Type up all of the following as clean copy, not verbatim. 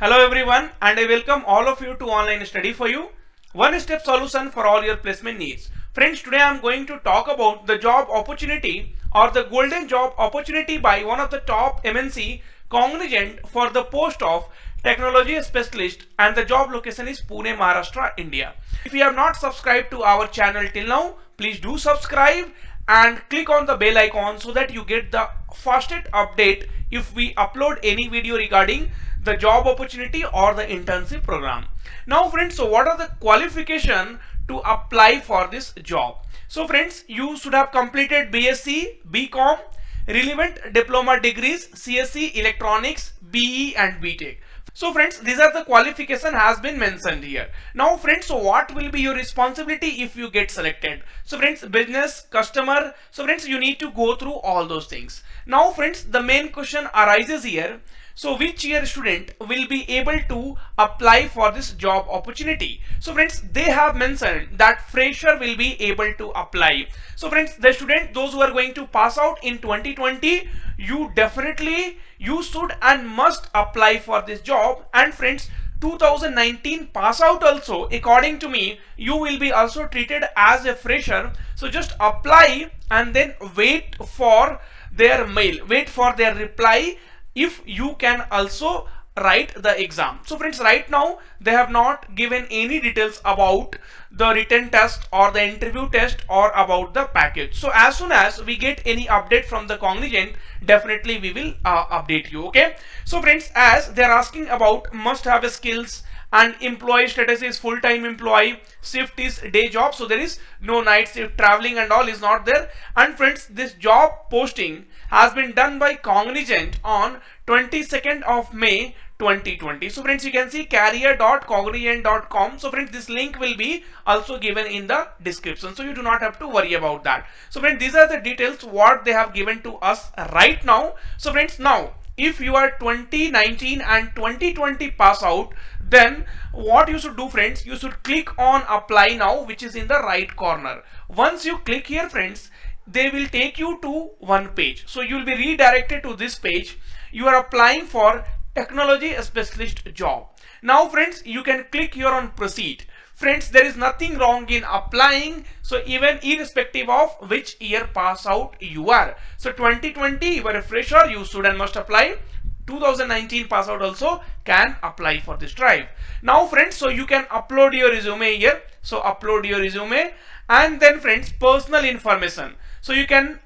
Hello everyone, and I welcome all of you to Online Study for You, one step solution for all your placement needs. Friends, today I am going to talk about the job opportunity or the golden job opportunity by one of the top MNC Cognizant for the post of technology specialist, and the job location is Pune, Maharashtra, India. If you have not subscribed to our channel till now, please do subscribe and click on the bell icon so that you get the fastest update if we upload any video regarding the job opportunity or the internship program. Now friends, so what are the qualification to apply for this job? So friends, you should have completed BSc, BCom, relevant diploma degrees, CSC, electronics, BE and BTech. So friends, these are the qualification has been mentioned here. Now friends, so what will be your responsibility if you get selected? So friends, business, customer, so friends, you need to go through all those things. Now friends, the main question arises here. So which year student will be able to apply for this job opportunity? So friends, they have mentioned that fresher will be able to apply. So friends, the student, those who are going to pass out in 2020, you should and must apply for this job. And friends, 2019 pass out also, according to me, you will be also treated as a fresher. So just apply and then wait for their mail, wait for their reply if you can also write the exam. So friends, right now they have not given any details about the written test or the interview test or about the package. So as soon as we get any update from the Cognizant, definitely we will update you. Okay, so friends, as they are asking about must have skills, and employee status is full-time employee, shift is day job, so there is no night shift, traveling and all is not there. And friends, this job posting has been done by Cognizant on 22nd of May 2020. So friends, you can see career.cognizant.com. so friends, this link will be also given in the description, so you do not have to worry about that. So friends, these are the details what they have given to us right now. So friends, now if you are 2019 and 2020 pass out, then what you should do friends, you should click on apply now, which is in the right corner. Once you click here friends, they will take you to one page. So you will be redirected to this page. You are applying for technology specialist job. Now friends, you can click here on proceed. Friends, there is nothing wrong in applying, so even irrespective of which year pass out you are. So 2020 you are a fresher, you should and must apply. 2019 pass out also can apply for this drive. Now friends, so you can upload your resume here. So upload your resume, and then friends, personal information. So you can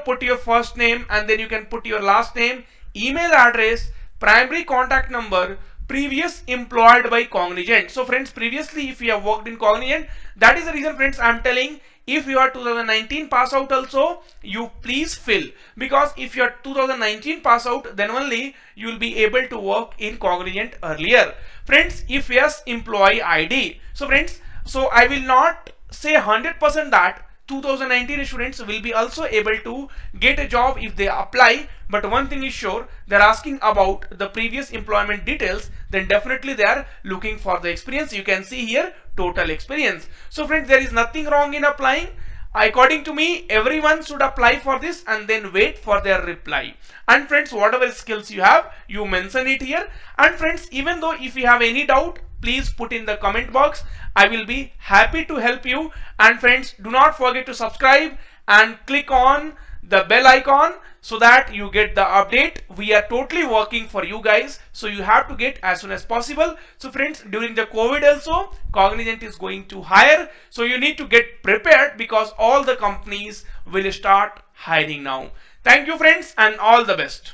put your first name, and then you can put your last name, email address, primary contact number, previous employed by Cognizant. So friends, previously if you have worked in Cognizant, that is the reason friends I am telling, if you are 2019 pass out also, you please fill, because if you are 2019 pass out, then only you will be able to work in Cognizant earlier. Friends, if yes, employee ID. So friends, so I will not say 100% that 2019 students will be also able to get a job if they apply, but one thing is sure, they're asking about the previous employment details, then definitely they are looking for the experience. You can see here total experience. So friends, there is nothing wrong in applying. According to me, everyone should apply for this and then wait for their reply. And friends, whatever skills you have, you mention it here. And friends, even though if you have any doubt, please put in the comment box. I will be happy to help you. And friends, do not forget to subscribe and click on the bell icon so that you get the update. We are totally working for you guys, so you have to get as soon as possible. So friends, during the COVID also, Cognizant is going to hire, so you need to get prepared because all the companies will start hiring now. Thank you friends, and all the best.